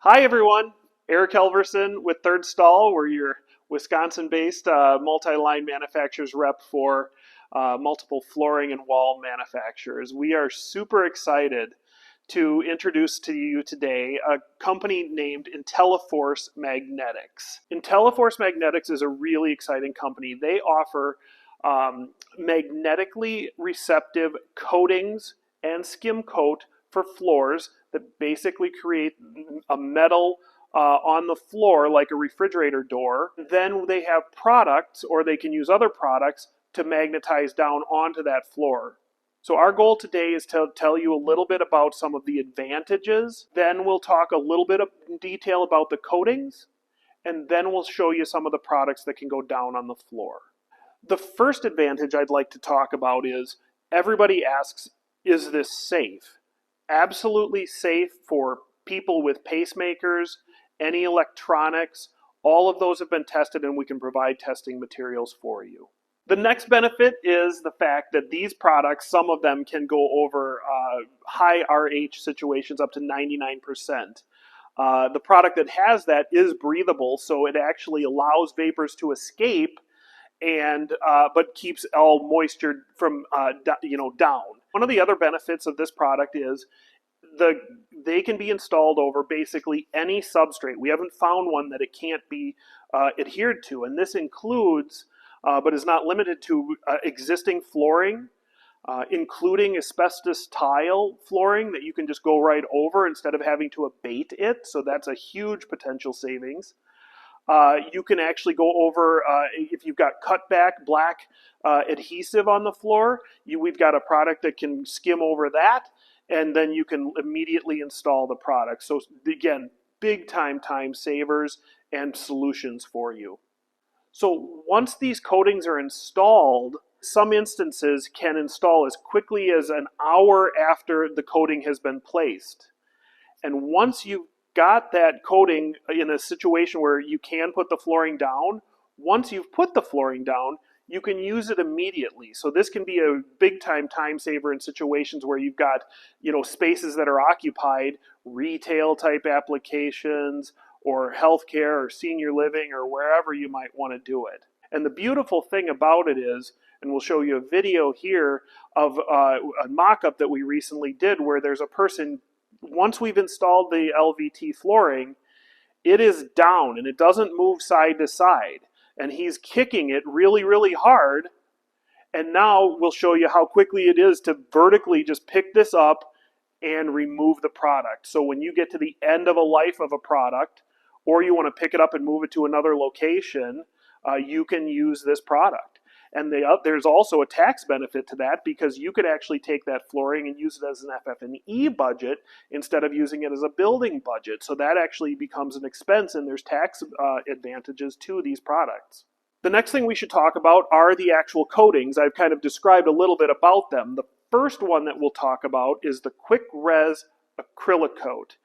Hi everyone, Eric Helverson with Third Stall. We're your Wisconsin-based multi-line manufacturers rep for multiple flooring and wall manufacturers. We are super excited to introduce to you today a company named Intelli-Force Magnetix. Intelli-Force Magnetix is a really exciting company. They offer magnetically receptive coatings and skim coat for floors that basically create a metal on the floor like a refrigerator door. Then they have products, or they can use other products to magnetize down onto that floor. So our goal today is to tell you a little bit about some of the advantages. Then we'll talk a little bit of detail about the coatings, and then we'll show you some of the products that can go down on the floor. The first advantage I'd like to talk about is everybody asks, is this safe? Absolutely safe for people with pacemakers, any electronics. All of those have been tested, and we can provide testing materials for you. The next benefit is the fact that these products, some of them can go over high RH situations up to 99%. The product that has that is breathable, so it actually allows vapors to escape and but keeps all moisture from down. One of the other benefits of this product is they can be installed over basically any substrate. We haven't found one that it can't be adhered to, and this includes, but is not limited to, existing flooring, including asbestos tile flooring that you can just go right over instead of having to abate it. So that's a huge potential savings. You can actually go over, if you've got cutback black adhesive on the floor, we've got a product that can skim over that, and then you can immediately install the product. So again, big time savers and solutions for you. So once these coatings are installed, some instances can install as quickly as an hour after the coating has been placed. And once you've got that coating in a situation where you can put the flooring down, once you've put the flooring down, you can use it immediately. So this can be a big time saver in situations where you've got, spaces that are occupied, retail type applications, or healthcare or senior living, or wherever you might want to do it. And the beautiful thing about it is, and we'll show you a video here of a mock-up that we recently did where there's a person, once we've installed the LVT flooring, it is down and it doesn't move side to side. And he's kicking it really hard. And now we'll show you how quickly it is to vertically just pick this up and remove the product. So when you get to the end of a life of a product, or you want to pick it up and move it to another location, you can use this product. And there's also a tax benefit to that, because you could actually take that flooring and use it as an FF&E budget instead of using it as a building budget. So that actually becomes an expense, and there's tax advantages to these products. The next thing we should talk about are the actual coatings. I've kind of described a little bit about them. The first one that we'll talk about is the Quick Res Acrylic Coat.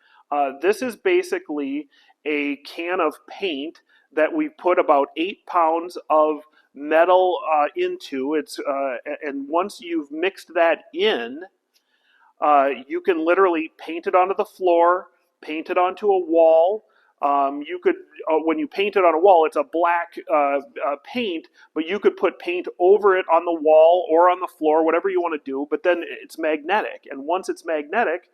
This is basically a can of paint that we put about 8 pounds of metal into. And once you've mixed that in, you can literally paint it onto the floor, paint it onto a wall. You could, when you paint it on a wall, it's a black paint, but you could put paint over it on the wall or on the floor, whatever you want to do, but then it's magnetic. And once it's magnetic,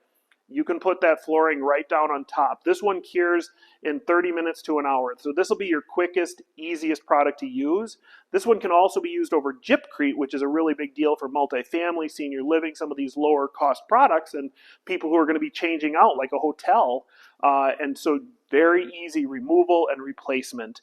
you can put that flooring right down on top. This one cures in 30 minutes to an hour. So this will be your quickest, easiest product to use. This one can also be used over gypcrete, which is a really big deal for multifamily, senior living, some of these lower cost products, and people who are going to be changing out, like a hotel. And so very easy removal and replacement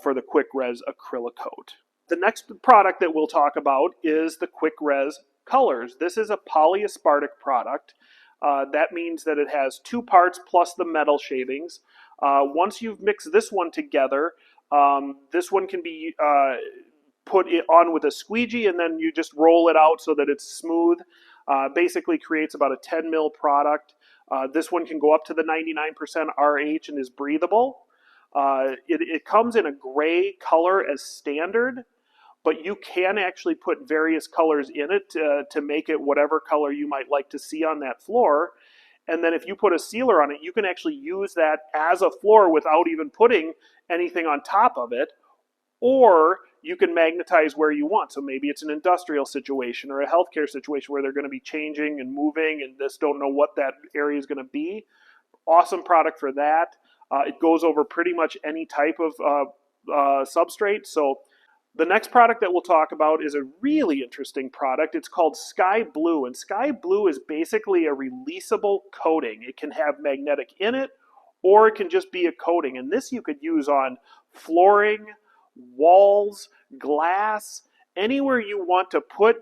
for the Quick Res Acrylic Coat. The next product that we'll talk about is the Quick Res Colors. This is a polyaspartic product. That means that it has 2 parts plus the metal shavings. Once you've mixed this one together, this one can be put on with a squeegee, and then you just roll it out so that it's smooth. Basically creates about a 10 mil product. This one can go up to the 99% RH and is breathable. It comes in a gray color as standard, but you can actually put various colors in it to make it whatever color you might like to see on that floor. And then if you put a sealer on it, you can actually use that as a floor without even putting anything on top of it. Or you can magnetize where you want. So maybe it's an industrial situation or a healthcare situation where they're going to be changing and moving and just don't know what that area is going to be. Awesome product for that. It goes over pretty much any type of substrate. So the next product that we'll talk about is a really interesting product. It's called Sky Blue, and Sky Blue is basically a releasable coating. It can have magnetic in it, or it can just be a coating. And this you could use on flooring, walls, glass, anywhere you want to put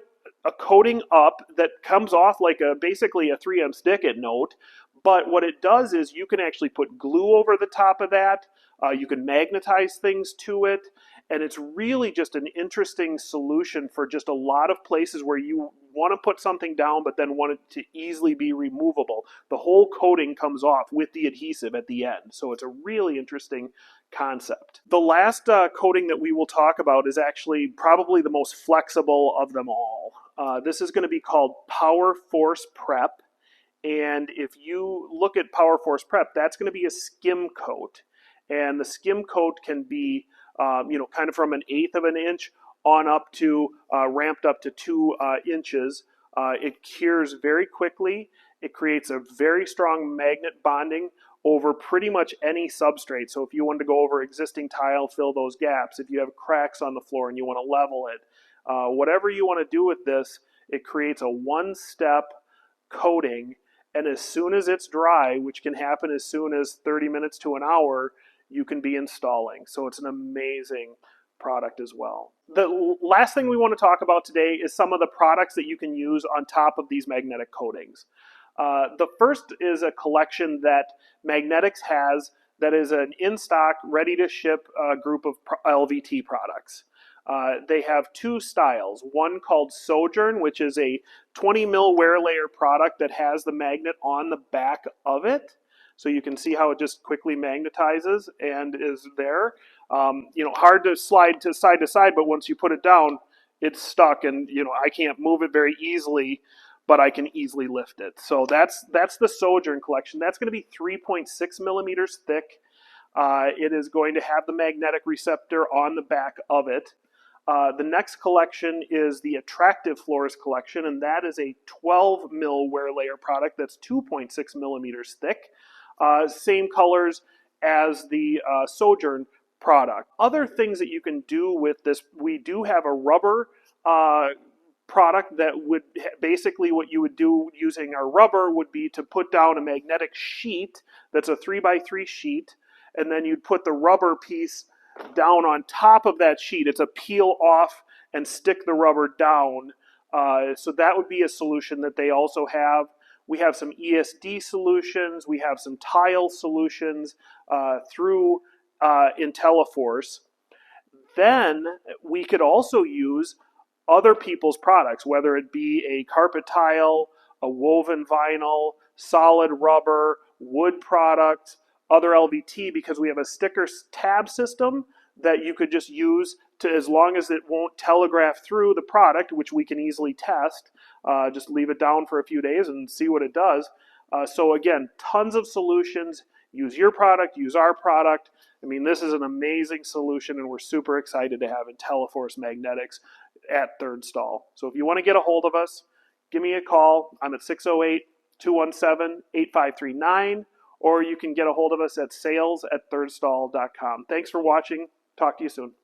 a coating up that comes off like basically a 3M stick-it note. But what it does is you can actually put glue over the top of that. You can magnetize things to it. And it's really just an interesting solution for just a lot of places where you want to put something down but then want it to easily be removable. The whole coating comes off with the adhesive at the end. So it's a really interesting concept. The last coating that we will talk about is actually probably the most flexible of them all. This is going to be called Power Force Prep. And if you look at Power Force Prep, that's going to be a skim coat. And the skim coat can be kind of from 1/8 of an inch on up to ramped up to 2 inches. It cures very quickly. It creates a very strong magnet bonding over pretty much any substrate. So if you want to go over existing tile, fill those gaps. If you have cracks on the floor and you want to level it, whatever you want to do with this, it creates a one-step coating. And as soon as it's dry, which can happen as soon as 30 minutes to an hour, you can be installing. So it's an amazing product as well. The last thing we want to talk about today is some of the products that you can use on top of these magnetic coatings. The first is a collection that Magnetix has that is an in-stock, ready-to-ship group of LVT products. They have 2 styles, one called Sojourn, which is a 20 mil wear layer product that has the magnet on the back of it. So you can see how it just quickly magnetizes and is there. Hard to slide to side, but once you put it down, it's stuck, and I can't move it very easily, but I can easily lift it. So that's the Sojourn collection. That's going to be 3.6 millimeters thick. It is going to have the magnetic receptor on the back of it. The next collection is the Attractive Floors collection, and that is a 12 mil wear layer product that's 2.6 millimeters thick. Same colors as the Sojourn product. Other things that you can do with this, we do have a rubber product that would basically what you would do using our rubber would be to put down a magnetic sheet that's a 3x3 sheet, and then you'd put the rubber piece down on top of that sheet. It's a peel off and stick the rubber down. So that would be a solution that they also have. We have some ESD solutions. We have some tile solutions through Intelli-Force. Then we could also use other people's products, whether it be a carpet tile, a woven vinyl, solid rubber, wood products, other LVT, because we have a sticker tab system that you could just use to, as long as it won't telegraph through the product, which we can easily test, just leave it down for a few days and see what it does. So again, tons of solutions. Use your product, use our product. I mean, this is an amazing solution, and we're super excited to have Intelli-Force Magnetix at Third Stall. So if you want to get a hold of us, give me a call. I'm at 608-217-8539, or you can get a hold of us at sales@thirdstall.com. Thanks for watching. Talk to you soon.